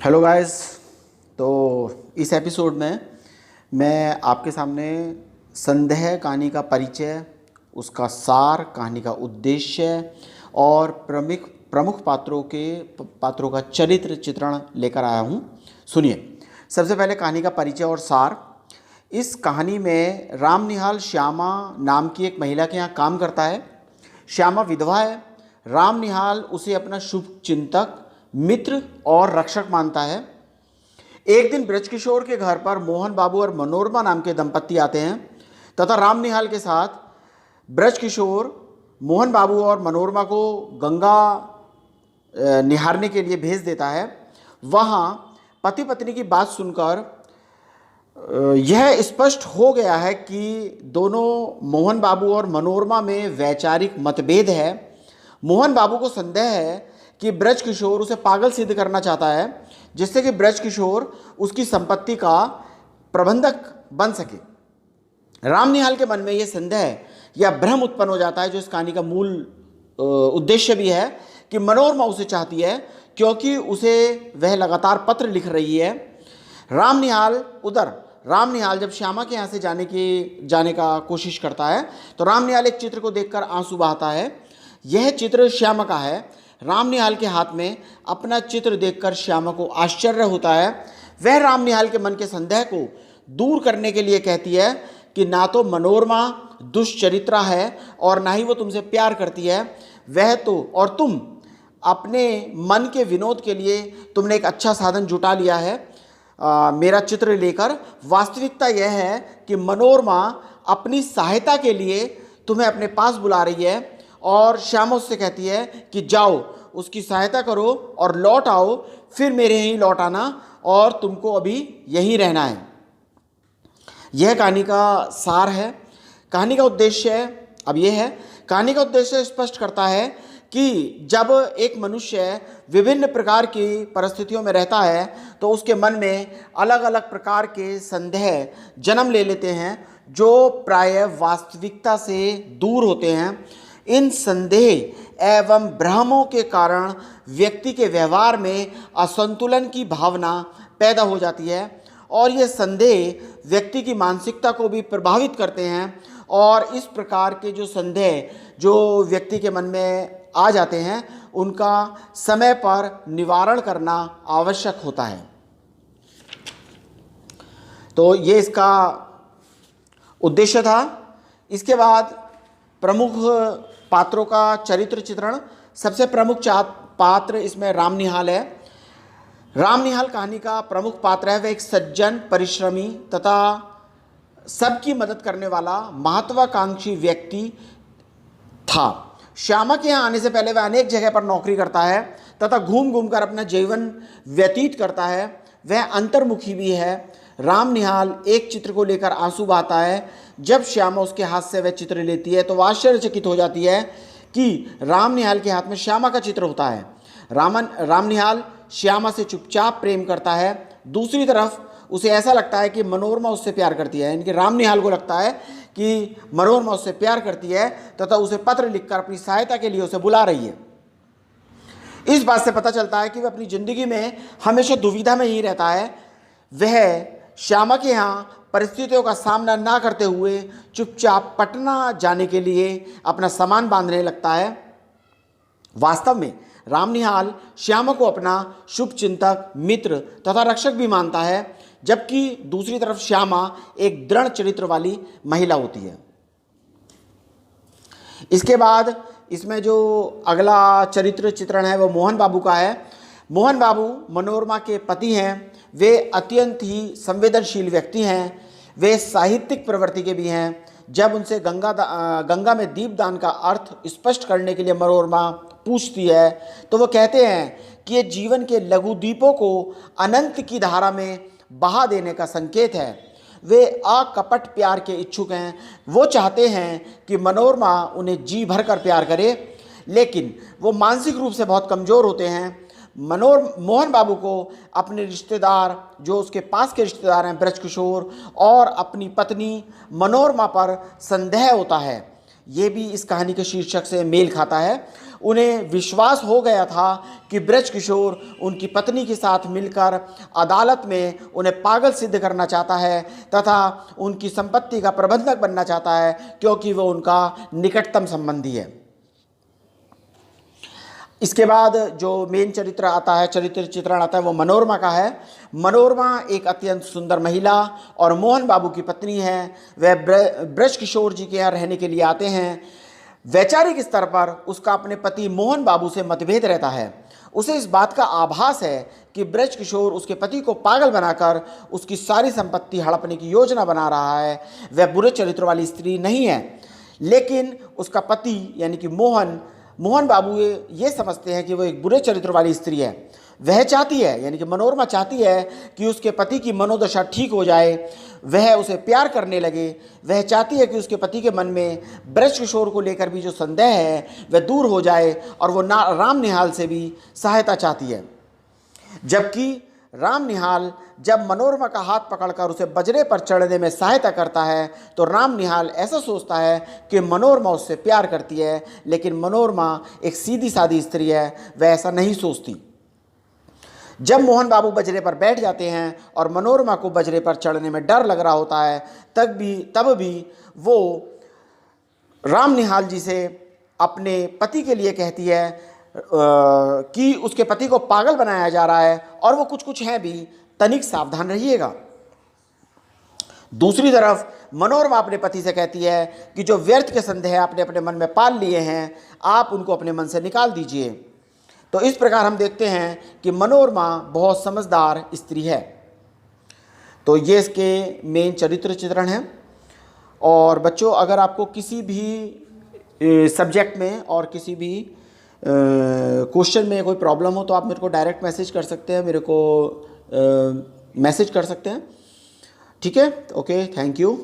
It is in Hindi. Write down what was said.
Hello guys. तो इस एपिसोड में मैं आपके सामने संदेह कहानी का परिचय, उसका सार, कहानी का उद्देश्य और प्रमुख प्रमुख पात्रों का चरित्र चित्रण लेकर आया हूँ। सुनिए, सबसे पहले कहानी का परिचय और सार। इस कहानी में राम निहाल श्यामा नाम की एक महिला के यहाँ काम करता है। श्यामा विधवा है। राम निहाल उसे अपना शुभ चिंतक, मित्र और रक्षक मानता है। एक दिन ब्रजकिशोर के घर पर मोहन बाबू और मनोरमा नाम के दंपत्ति आते हैं तथा राम निहाल के साथ ब्रजकिशोर मोहन बाबू और मनोरमा को गंगा निहारने के लिए भेज देता है। वहाँ पति पत्नी की बात सुनकर यह स्पष्ट हो गया है कि दोनों मोहन बाबू और मनोरमा में वैचारिक मतभेद है। मोहन बाबू को संदेह है कि ब्रजकिशोर उसे पागल सिद्ध करना चाहता है, जिससे कि ब्रजकिशोर उसकी संपत्ति का प्रबंधक बन सके। राम निहाल के मन में यह संदेह या भ्रम उत्पन्न हो जाता है, जो इस कहानी का मूल उद्देश्य भी है, कि मनोरमा उसे चाहती है क्योंकि उसे वह लगातार पत्र लिख रही है। राम निहाल जब श्यामा के यहाँ से जाने का कोशिश करता है तो राम निहाल एक चित्र को देखकर आंसू बहाता है। यह चित्र श्यामा का है। राम निहाल के हाथ में अपना चित्र देखकर श्यामा को आश्चर्य होता है। वह राम निहाल के मन के संदेह को दूर करने के लिए कहती है कि ना तो मनोरमा दुष्चरित्रा है और ना ही वो तुमसे प्यार करती है। वह तो और तुम अपने मन के विनोद के लिए तुमने एक अच्छा साधन जुटा लिया है, मेरा चित्र लेकर। वास्तविकता यह है कि मनोरमा अपनी सहायता के लिए तुम्हें अपने पास बुला रही है और श्यामा उससे कहती है कि जाओ, उसकी सहायता करो और लौट आओ, फिर मेरे यहीं लौट आना और तुमको अभी यहीं रहना है। यह कहानी का सार है। कहानी का उद्देश्य अब यह है, कहानी का उद्देश्य स्पष्ट करता है कि जब एक मनुष्य विभिन्न प्रकार की परिस्थितियों में रहता है तो उसके मन में अलग अलग प्रकार के संदेह जन्म ले लेते हैं, जो प्रायः वास्तविकता से दूर होते हैं। इन संदेह एवं भ्रमों के कारण व्यक्ति के व्यवहार में असंतुलन की भावना पैदा हो जाती है और ये संदेह व्यक्ति की मानसिकता को भी प्रभावित करते हैं। और इस प्रकार के जो संदेह जो व्यक्ति के मन में आ जाते हैं, उनका समय पर निवारण करना आवश्यक होता है। तो ये इसका उद्देश्य था। इसके बाद प्रमुख पात्रों का चरित्र चित्रण। सबसे प्रमुख पात्र इसमें राम निहाल है। राम निहाल कहानी का प्रमुख पात्र है। वह एक सज्जन, परिश्रमी तथा सबकी मदद करने वाला महत्वाकांक्षी व्यक्ति था। श्यामा के यहाँ आने से पहले वह अनेक जगह पर नौकरी करता है तथा घूम घूम कर अपना जीवन व्यतीत करता है। वह अंतर्मुखी भी है। राम निहाल एक चित्र को लेकर आंसू बहाता है। जब श्यामा उसके हाथ से वह चित्र लेती है तो वह आश्चर्यचकित हो जाती है कि राम निहाल के हाथ में श्यामा का चित्र होता है। राम निहाल श्यामा से चुपचाप प्रेम करता है। दूसरी तरफ उसे ऐसा लगता है कि मनोरमा उससे प्यार करती है। इनके राम निहाल को लगता है कि मनोरमा उससे प्यार करती है तथा उसे पत्र लिखकर अपनी सहायता के लिए उसे बुला रही है। इस बात से पता चलता है कि वह अपनी जिंदगी में हमेशा दुविधा में ही रहता है। वह श्यामा के यहाँ परिस्थितियों का सामना ना करते हुए चुपचाप पटना जाने के लिए अपना सामान बांधने लगता है। वास्तव में राम निहाल श्यामा को अपना शुभ चिंतक, मित्र तथा रक्षक भी मानता है, जबकि दूसरी तरफ श्यामा एक दृढ़ चरित्र वाली महिला होती है। इसके बाद इसमें जो अगला चरित्र चित्रण है वो मोहन बाबू का है। मोहन बाबू मनोरमा के पति हैं। वे अत्यंत ही संवेदनशील व्यक्ति हैं। वे साहित्यिक प्रवृत्ति के भी हैं। जब उनसे गंगा में दीपदान का अर्थ स्पष्ट करने के लिए मनोरमा पूछती है तो वो कहते हैं कि ये जीवन के लघु दीपों को अनंत की धारा में बहा देने का संकेत है। वे अकपट प्यार के इच्छुक हैं। वो चाहते हैं कि मनोरमा उन्हें जी भर कर प्यार करे, लेकिन वो मानसिक रूप से बहुत कमज़ोर होते हैं। मोहन बाबू को अपने रिश्तेदार, जो उसके पास के रिश्तेदार हैं, ब्रजकिशोर और अपनी पत्नी मनोरमा पर संदेह होता है। ये भी इस कहानी के शीर्षक से मेल खाता है। उन्हें विश्वास हो गया था कि ब्रजकिशोर उनकी पत्नी के साथ मिलकर अदालत में उन्हें पागल सिद्ध करना चाहता है तथा उनकी संपत्ति का प्रबंधक बनना चाहता है, क्योंकि वो उनका निकटतम संबंधी है। इसके बाद जो मेन चरित्र आता है, चरित्र चित्रण आता है, वो मनोरमा का है। मनोरमा एक अत्यंत सुंदर महिला और मोहन बाबू की पत्नी है। वह ब्रजकिशोर जी के यहाँ रहने के लिए आते हैं। वैचारिक स्तर पर उसका अपने पति मोहन बाबू से मतभेद रहता है। उसे इस बात का आभास है कि ब्रजकिशोर उसके पति को पागल बनाकर उसकी सारी संपत्ति हड़पने की योजना बना रहा है। वह बुरे चरित्र वाली स्त्री नहीं है, लेकिन उसका पति यानी कि मोहन बाबू ये समझते हैं कि वो एक बुरे चरित्र वाली स्त्री है। वह चाहती है, यानी कि मनोरमा चाहती है कि उसके पति की मनोदशा ठीक हो जाए, वह उसे प्यार करने लगे। वह चाहती है कि उसके पति के मन में ब्रजकिशोर को लेकर भी जो संदेह है वह दूर हो जाए, और वो राम निहाल से भी सहायता चाहती है। जबकि राम निहाल जब मनोरमा का हाथ पकड़कर उसे बजरे पर चढ़ने में सहायता करता है, तो राम निहाल ऐसा सोचता है कि मनोरमा उससे प्यार करती है, लेकिन मनोरमा एक सीधी सादी स्त्री है, वह ऐसा नहीं सोचती। जब मोहन बाबू बजरे पर बैठ जाते हैं और मनोरमा को बजरे पर चढ़ने में डर लग रहा होता है, तब भी वो राम निहाल जी से अपने पति के लिए कहती है कि उसके पति को पागल बनाया जा रहा है और वो कुछ हैं भी, तनिक सावधान रहिएगा। दूसरी तरफ मनोरमा अपने पति से कहती है कि जो व्यर्थ के संदेह आपने अपने मन में पाल लिए हैं, आप उनको अपने मन से निकाल दीजिए। तो इस प्रकार हम देखते हैं कि मनोरमा बहुत समझदार स्त्री है। तो ये इसके मेन चरित्र चित्रण हैं। और बच्चों, अगर आपको किसी भी सब्जेक्ट में और किसी भी क्वेश्चन में कोई प्रॉब्लम हो तो आप मेरे को डायरेक्ट मैसेज कर सकते हैं, मेरे को मैसेज कर सकते हैं। ठीक है, ओके, थैंक यू।